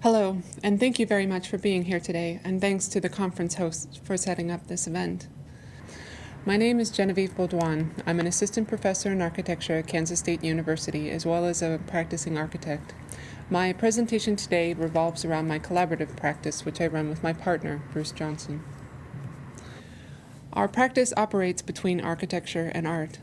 Hello, and thank you very much for being here today, and thanks to the conference host for setting up this event. My name is Genevieve Baudoin. I'm an assistant professor in architecture at Kansas State University, as well as a practicing architect. My presentation today revolves around my collaborative practice, which I run with my partner, Bruce Johnson. Our practice operates between architecture and art.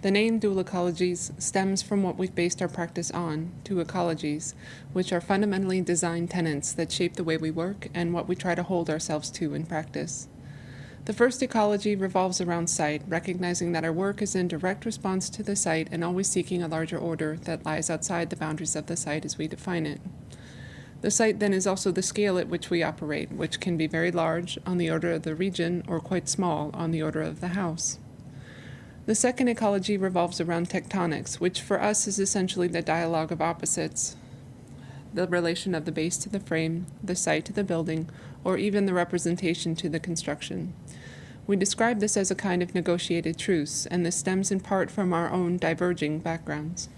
The name Dual Ecologies stems from what we've based our practice on, two ecologies, which are fundamentally design tenets that shape the way we work and what we try to hold ourselves to in practice. The first ecology revolves around site, recognizing that our work is in direct response to the site and always seeking a larger order that lies outside the boundaries of the site as we define it. The site then is also the scale at which we operate, which can be very large on the order of the region or quite small on the order of the house. The second ecology revolves around tectonics, which for us is essentially the dialogue of opposites, the relation of the base to the frame, the site to the building, or even the representation to the construction. We describe this as a kind of negotiated truce, and this stems in part from our own diverging backgrounds.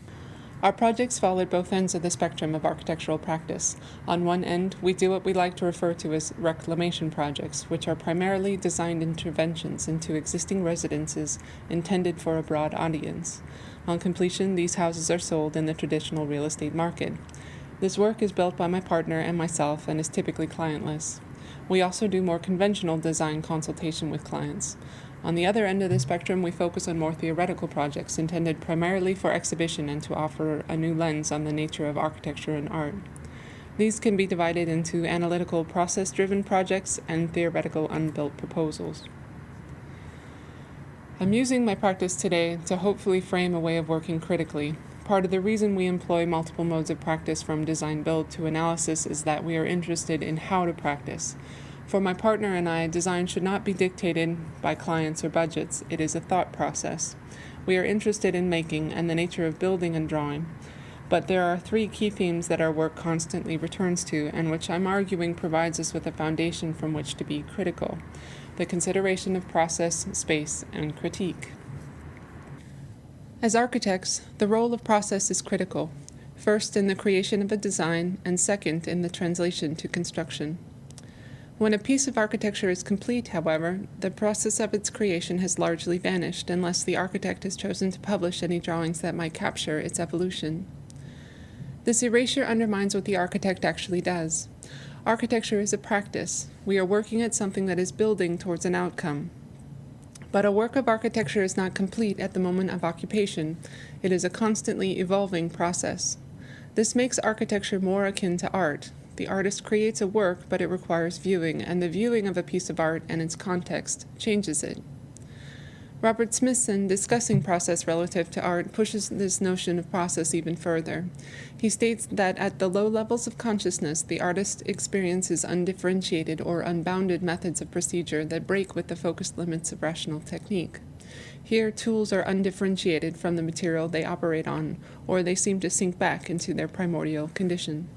Our projects fall at both ends of the spectrum of architectural practice. On one end, we do what we like to refer to as reclamation projects, which are primarily designed interventions into existing residences intended for a broad audience. On completion, these houses are sold in the traditional real estate market. This work is built by my partner and myself and is typically clientless. We also do more conventional design consultation with clients. On the other end of the spectrum, we focus on more theoretical projects intended primarily for exhibition and to offer a new lens on the nature of architecture and art. These can be divided into analytical process-driven projects and theoretical unbuilt proposals. I'm using my practice today to hopefully frame a way of working critically. Part of the reason we employ multiple modes of practice from design-build to analysis is that we are interested in how to practice. For my partner and I, design should not be dictated by clients or budgets. It is a thought process. We are interested in making and the nature of building and drawing. But there are three key themes that our work constantly returns to and which I'm arguing provides us with a foundation from which to be critical: the consideration of process, space, and critique. As architects, the role of process is critical, first in the creation of a design and second in the translation to construction. When a piece of architecture is complete, however, the process of its creation has largely vanished unless the architect has chosen to publish any drawings that might capture its evolution. This erasure undermines what the architect actually does. Architecture is a practice. We are working at something that is building towards an outcome. But a work of architecture is not complete at the moment of occupation. It is a constantly evolving process. This makes architecture more akin to art. The artist creates a work, but it requires viewing, and the viewing of a piece of art and its context changes it. Robert Smithson, discussing process relative to art, pushes this notion of process even further. He states that at the low levels of consciousness, the artist experiences undifferentiated or unbounded methods of procedure that break with the focused limits of rational technique. Here, tools are undifferentiated from the material they operate on, or they seem to sink back into their primordial condition.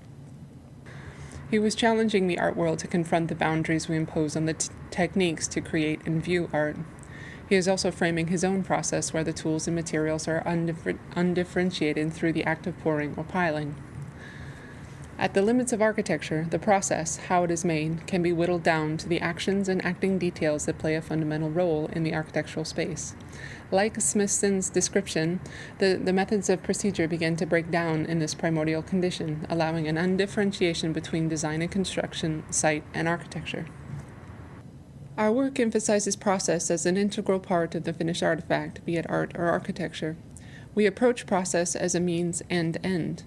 He was challenging the art world to confront the boundaries we impose on the techniques to create and view art. He is also framing his own process where the tools and materials are undifferentiated through the act of pouring or piling. At the limits of architecture, the process, how it is made, can be whittled down to the actions and acting details that play a fundamental role in the architectural space. Like Smithson's description, the methods of procedure begin to break down in this primordial condition, allowing an undifferentiation between design and construction, site and architecture. Our work emphasizes process as an integral part of the finished artifact, be it art or architecture. We approach process as a means and end.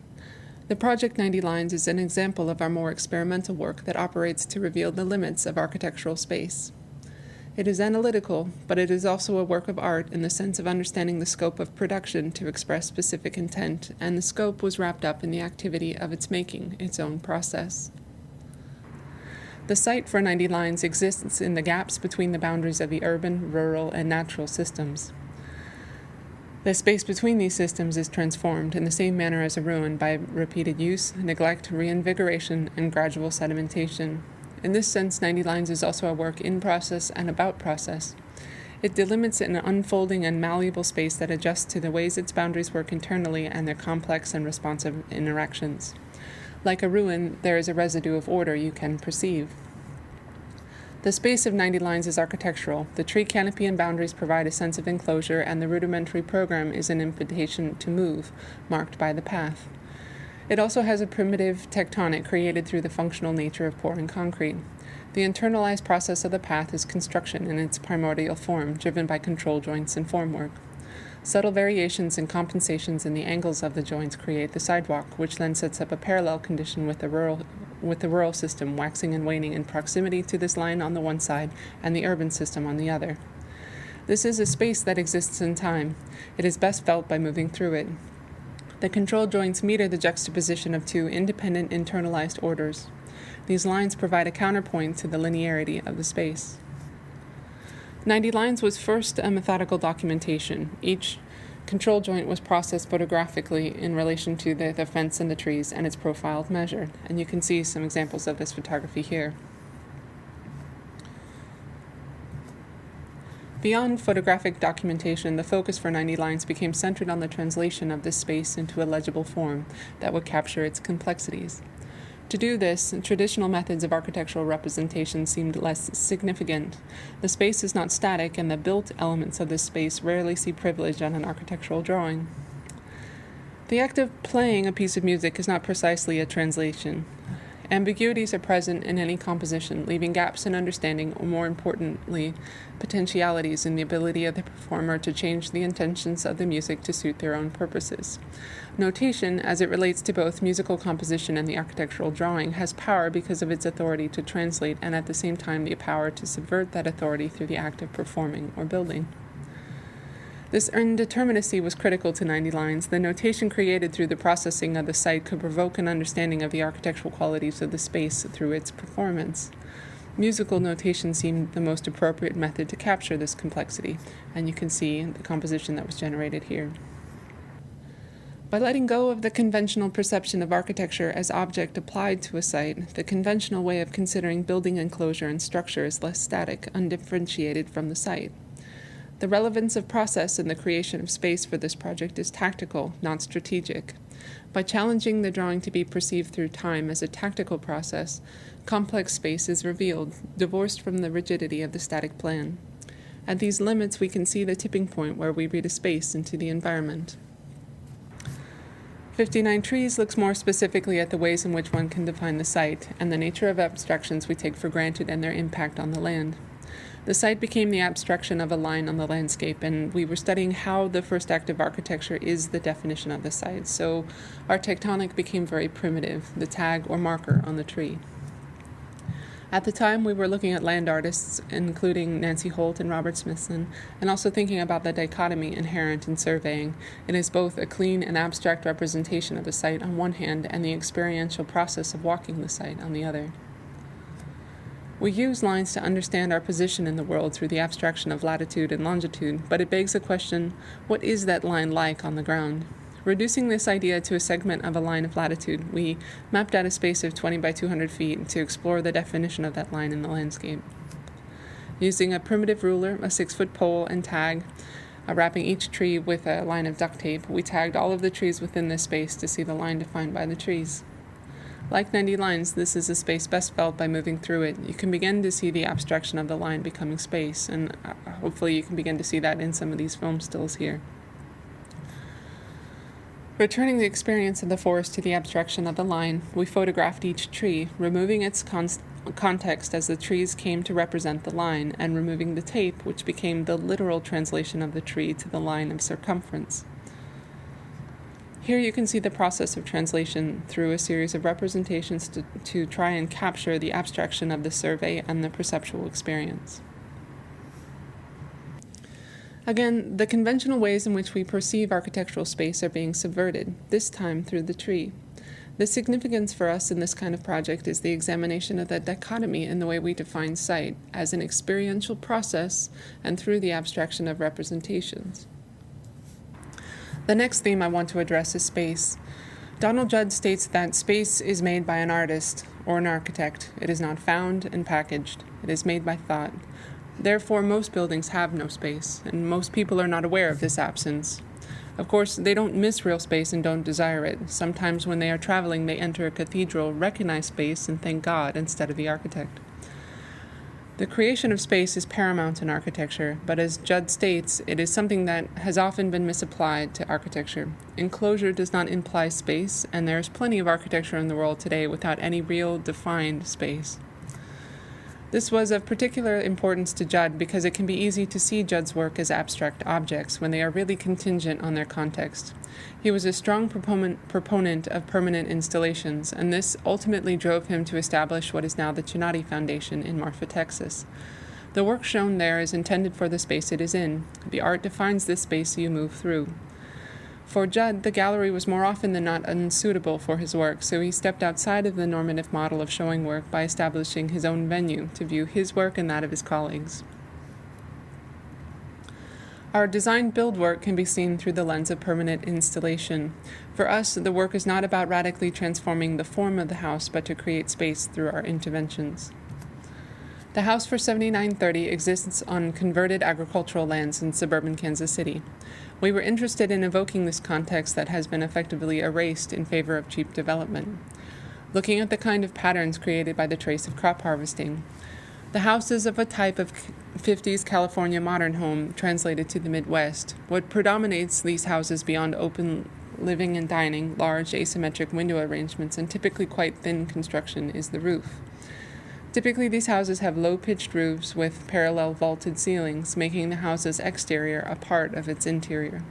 The Project 90 Lines is an example of our more experimental work that operates to reveal the limits of architectural space. It is analytical, but it is also a work of art in the sense of understanding the scope of production to express specific intent, and the scope was wrapped up in the activity of its making, its own process. The site for 90 Lines exists in the gaps between the boundaries of the urban, rural, and natural systems. The space between these systems is transformed in the same manner as a ruin by repeated use, neglect, reinvigoration, and gradual sedimentation. In this sense, 90 Lines is also a work in process and about process. It delimits an unfolding and malleable space that adjusts to the ways its boundaries work internally and their complex and responsive interactions. Like a ruin, there is a residue of order you can perceive. The space of 90 lines is architectural. The tree canopy and boundaries provide a sense of enclosure, and the rudimentary program is an invitation to move, marked by the path. It also has a primitive tectonic created through the functional nature of pouring concrete. The internalized process of the path is construction in its primordial form, driven by control joints and formwork. Subtle variations and compensations in the angles of the joints create the sidewalk, which then sets up a parallel condition with the rural system, waxing and waning in proximity to this line on the one side and the urban system on the other. This is a space that exists in time. It is best felt by moving through it. The control joints meter the juxtaposition of two independent internalized orders. These lines provide a counterpoint to the linearity of the space. 90 lines was first a methodical documentation. Each control joint was processed photographically in relation to the fence and the trees, and its profile measured. And you can see some examples of this photography here. Beyond photographic documentation, the focus for 90 lines became centered on the translation of this space into a legible form that would capture its complexities. To do this, traditional methods of architectural representation seemed less significant. The space is not static, and the built elements of this space rarely see privilege on an architectural drawing. The act of playing a piece of music is not precisely a translation. Ambiguities are present in any composition, leaving gaps in understanding, or more importantly, potentialities in the ability of the performer to change the intentions of the music to suit their own purposes. Notation, as it relates to both musical composition and the architectural drawing, has power because of its authority to translate, and at the same time the power to subvert that authority through the act of performing or building. This indeterminacy was critical to 90 lines. The notation created through the processing of the site could provoke an understanding of the architectural qualities of the space through its performance. Musical notation seemed the most appropriate method to capture this complexity, and you can see the composition that was generated here. By letting go of the conventional perception of architecture as object applied to a site, the conventional way of considering building enclosure and structure is less static, undifferentiated from the site. The relevance of process in the creation of space for this project is tactical, not strategic. By challenging the drawing to be perceived through time as a tactical process, complex space is revealed, divorced from the rigidity of the static plan. At these limits, we can see the tipping point where we read a space into the environment. 59 Trees looks more specifically at the ways in which one can define the site and the nature of abstractions we take for granted and their impact on the land. The site became the abstraction of a line on the landscape, and we were studying how the first act of architecture is the definition of the site, so our tectonic became very primitive, the tag or marker on the tree. At the time, we were looking at land artists, including Nancy Holt and Robert Smithson, and also thinking about the dichotomy inherent in surveying. It is both a clean and abstract representation of the site on one hand, and the experiential process of walking the site on the other. We use lines to understand our position in the world through the abstraction of latitude and longitude, but it begs the question, what is that line like on the ground? Reducing this idea to a segment of a line of latitude, we mapped out a space of 20 by 200 feet to explore the definition of that line in the landscape. Using a primitive ruler, a 6-foot pole, and tag, wrapping each tree with a line of duct tape, we tagged all of the trees within this space to see the line defined by the trees. Like 90 lines, this is a space best felt by moving through it. You can begin to see the abstraction of the line becoming space, and hopefully you can begin to see that in some of these film stills here. Returning the experience of the forest to the abstraction of the line, we photographed each tree, removing its context as the trees came to represent the line, and removing the tape, which became the literal translation of the tree to the line of circumference. Here you can see the process of translation through a series of representations to try and capture the abstraction of the survey and the perceptual experience. Again, the conventional ways in which we perceive architectural space are being subverted, this time through the tree. The significance for us in this kind of project is the examination of the dichotomy in the way we define site as an experiential process and through the abstraction of representations. The next theme I want to address is space. Donald Judd states that space is made by an artist or an architect. It is not found and packaged. It is made by thought. Therefore, most buildings have no space, and most people are not aware of this absence. Of course, they don't miss real space and don't desire it. Sometimes when they are traveling, they enter a cathedral, recognize space, and thank God instead of the architect. The creation of space is paramount in architecture, but as Judd states, it is something that has often been misapplied to architecture. Enclosure does not imply space, and there is plenty of architecture in the world today without any real defined space. This was of particular importance to Judd because it can be easy to see Judd's work as abstract objects when they are really contingent on their context. He was a strong proponent of permanent installations, and this ultimately drove him to establish what is now the Chinati Foundation in Marfa, Texas. The work shown there is intended for the space it is in. The art defines this space you move through. For Judd, the gallery was more often than not unsuitable for his work, so he stepped outside of the normative model of showing work by establishing his own venue to view his work and that of his colleagues. Our design-build work can be seen through the lens of permanent installation. For us, the work is not about radically transforming the form of the house, but to create space through our interventions. The house for 7930 exists on converted agricultural lands in suburban Kansas City. We were interested in evoking this context that has been effectively erased in favor of cheap development. Looking at the kind of patterns created by the trace of crop harvesting. The house is of a type of 50s California modern home translated to the Midwest. What predominates these houses beyond open living and dining, large asymmetric window arrangements, and typically quite thin construction is the roof. Typically, these houses have low-pitched roofs with parallel vaulted ceilings, making the house's exterior a part of its interior.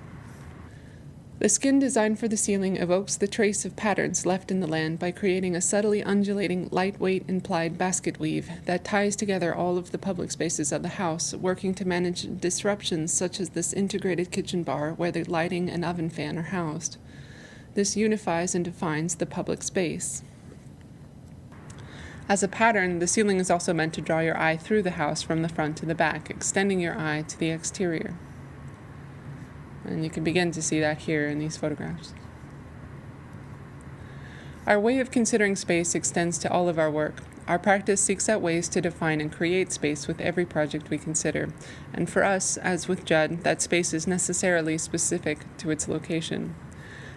The skin design for the ceiling evokes the trace of patterns left in the land by creating a subtly undulating, lightweight implied basket weave that ties together all of the public spaces of the house, working to manage disruptions such as this integrated kitchen bar where the lighting and oven fan are housed. This unifies and defines the public space. As a pattern, the ceiling is also meant to draw your eye through the house from the front to the back, extending your eye to the exterior. And you can begin to see that here in these photographs. Our way of considering space extends to all of our work. Our practice seeks out ways to define and create space with every project we consider. And for us, as with Judd, that space is necessarily specific to its location.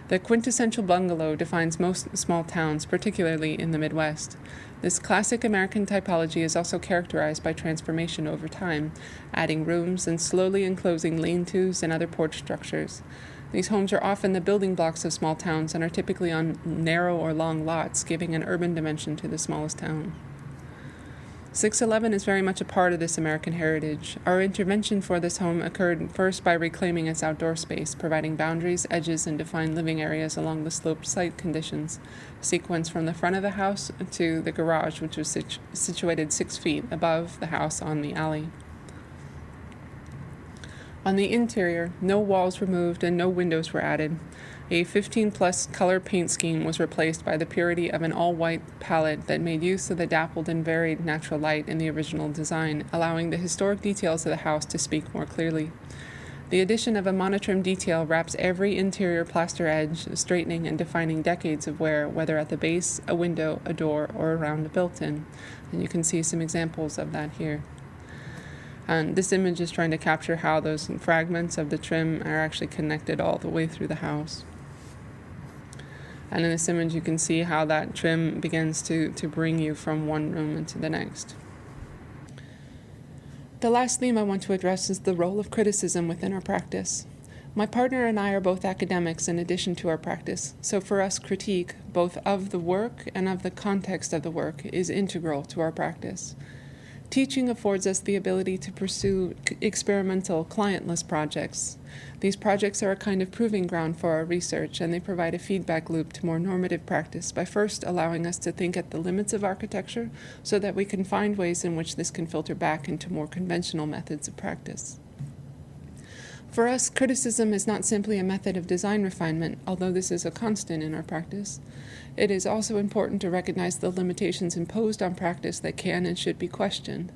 The quintessential bungalow defines most small towns, particularly in the Midwest. This classic American typology is also characterized by transformation over time, adding rooms and slowly enclosing lean-tos and other porch structures. These homes are often the building blocks of small towns and are typically on narrow or long lots, giving an urban dimension to the smallest town. 611 is very much a part of this American heritage. Our intervention for this home occurred first by reclaiming its outdoor space, providing boundaries, edges, and defined living areas along the sloped site conditions, sequenced from the front of the house to the garage, which was situated 6 feet above the house on the alley. On the interior, no walls were moved and no windows were added. A 15-plus color paint scheme was replaced by the purity of an all-white palette that made use of the dappled and varied natural light in the original design, allowing the historic details of the house to speak more clearly. The addition of a monotone detail wraps every interior plaster edge, straightening and defining decades of wear, whether at the base, a window, a door, or around a built-in. And you can see some examples of that here. And this image is trying to capture how those fragments of the trim are actually connected all the way through the house. And in this image, you can see how that trim begins to bring you from one room into the next. The last theme I want to address is the role of criticism within our practice. My partner and I are both academics in addition to our practice, so for us, critique, both of the work and of the context of the work, is integral to our practice. Teaching affords us the ability to pursue experimental, clientless projects. These projects are a kind of proving ground for our research, and they provide a feedback loop to more normative practice by first allowing us to think at the limits of architecture so that we can find ways in which this can filter back into more conventional methods of practice. For us, criticism is not simply a method of design refinement, although this is a constant in our practice. It is also important to recognize the limitations imposed on practice that can and should be questioned.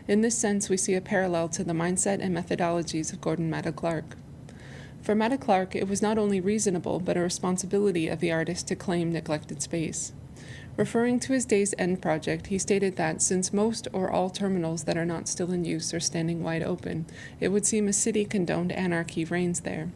In this sense, we see a parallel to the mindset and methodologies of Gordon Matta Clark. For Matta Clark, it was not only reasonable, but a responsibility of the artist to claim neglected space. Referring to his Day's End project, he stated that since most or all terminals that are not still in use are standing wide open, it would seem a city-condoned anarchy reigns there.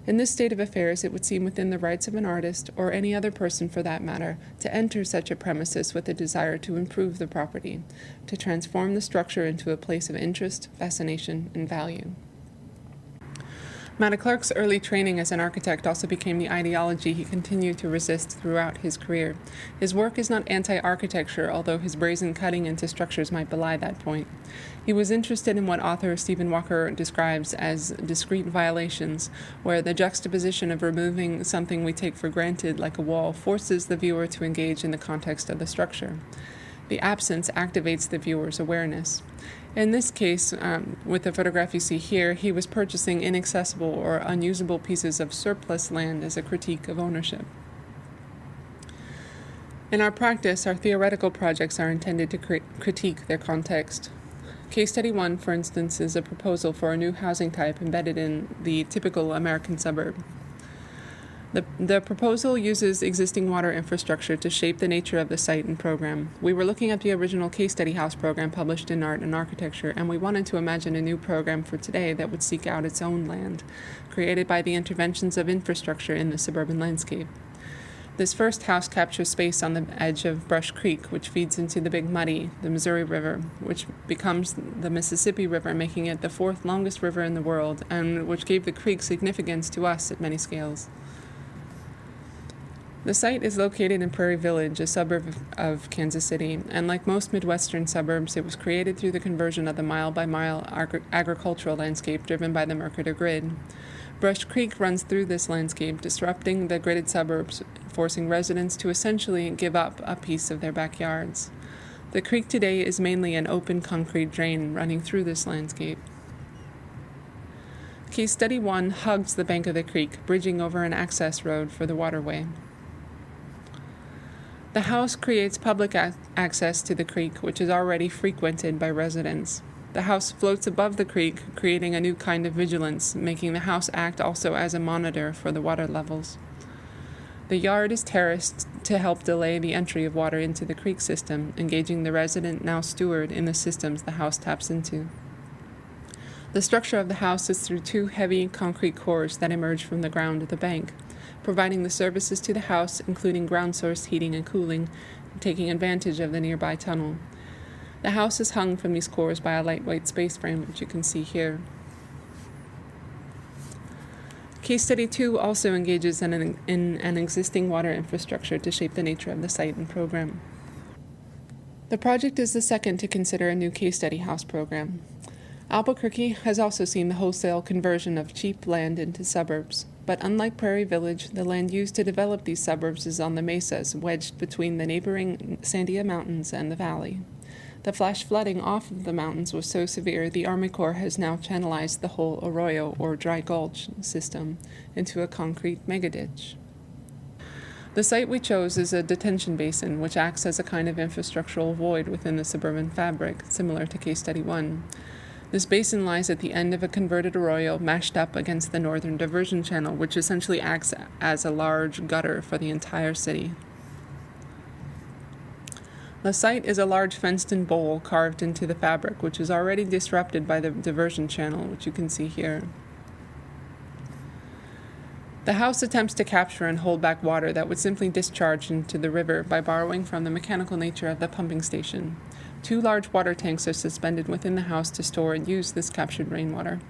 In this state of affairs, it would seem within the rights of an artist, or any other person for that matter, to enter such a premises with a desire to improve the property, to transform the structure into a place of interest, fascination, and value. Clark's early training as an architect also became the ideology he continued to resist throughout his career. His work is not anti-architecture, although his brazen cutting into structures might belie that point. He was interested in what author Stephen Walker describes as discrete violations, where the juxtaposition of removing something we take for granted, like a wall, forces the viewer to engage in the context of the structure. The absence activates the viewer's awareness. In this case, with the photograph you see here, he was purchasing inaccessible or unusable pieces of surplus land as a critique of ownership. In our practice, our theoretical projects are intended to critique their context. Case Study 1, for instance, is a proposal for a new housing type embedded in the typical American suburb. The proposal uses existing water infrastructure to shape the nature of the site and program. We were looking at the original case study house program published in Art and Architecture, and we wanted to imagine a new program for today that would seek out its own land, created by the interventions of infrastructure in the suburban landscape. This first house captures space on the edge of Brush Creek, which feeds into the Big Muddy, the Missouri River, which becomes the Mississippi River, making it the fourth longest river in the world, and which gave the creek significance to us at many scales. The site is located in Prairie Village, a suburb of Kansas City, and like most Midwestern suburbs, it was created through the conversion of the mile-by-mile agricultural landscape driven by the Mercator grid. Brush Creek runs through this landscape, disrupting the gridded suburbs, forcing residents to essentially give up a piece of their backyards. The creek today is mainly an open concrete drain running through this landscape. Case Study 1 hugs the bank of the creek, bridging over an access road for the waterway. The house creates public access to the creek, which is already frequented by residents. The house floats above the creek, creating a new kind of vigilance, making the house act also as a monitor for the water levels. The yard is terraced to help delay the entry of water into the creek system, engaging the resident, now steward, in the systems the house taps into. The structure of the house is through two heavy concrete cores that emerge from the ground of the bank, providing the services to the house, including ground source heating and cooling, taking advantage of the nearby tunnel. The house is hung from these cores by a lightweight space frame, which you can see here. Case Study 2 also engages in an existing water infrastructure to shape the nature of the site and program. The project is the second to consider a new case study house program. Albuquerque has also seen the wholesale conversion of cheap land into suburbs, but unlike Prairie Village, the land used to develop these suburbs is on the mesas wedged between the neighboring Sandia Mountains and the valley. The flash flooding off of the mountains was so severe, the Army Corps has now channelized the whole arroyo, or dry gulch, system into a concrete megaditch. The site we chose is a detention basin, which acts as a kind of infrastructural void within the suburban fabric, similar to Case Study 1. This basin lies at the end of a converted arroyo mashed up against the northern diversion channel, which essentially acts as a large gutter for the entire city. The site is a large fenced-in bowl carved into the fabric, which is already disrupted by the diversion channel, which you can see here. The house attempts to capture and hold back water that would simply discharge into the river by borrowing from the mechanical nature of the pumping station. Two large water tanks are suspended within the house to store and use this captured rainwater.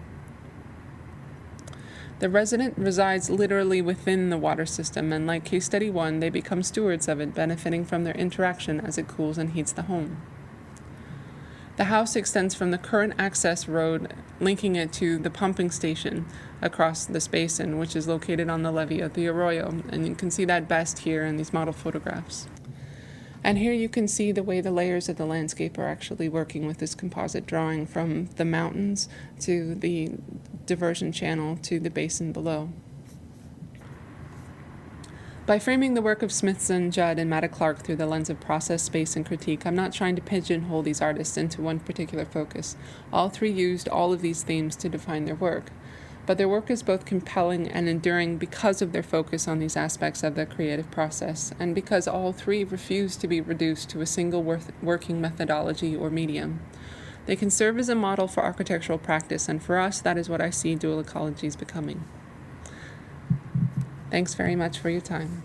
The resident resides literally within the water system, and like Case Study 1, they become stewards of it, benefiting from their interaction as it cools and heats the home. The house extends from the current access road, linking it to the pumping station across this basin, which is located on the levee of the arroyo, and you can see that best here in these model photographs. And here you can see the way the layers of the landscape are actually working with this composite drawing, from the mountains to the diversion channel to the basin below. By framing the work of Smithson, Judd, and Matta Clark through the lens of process, space, and critique, I'm not trying to pigeonhole these artists into one particular focus. All three used all of these themes to define their work. But their work is both compelling and enduring because of their focus on these aspects of the creative process, and because all three refuse to be reduced to a single working methodology or medium. They can serve as a model for architectural practice, and for us, that is what I see dual ecologies becoming. Thanks very much for your time.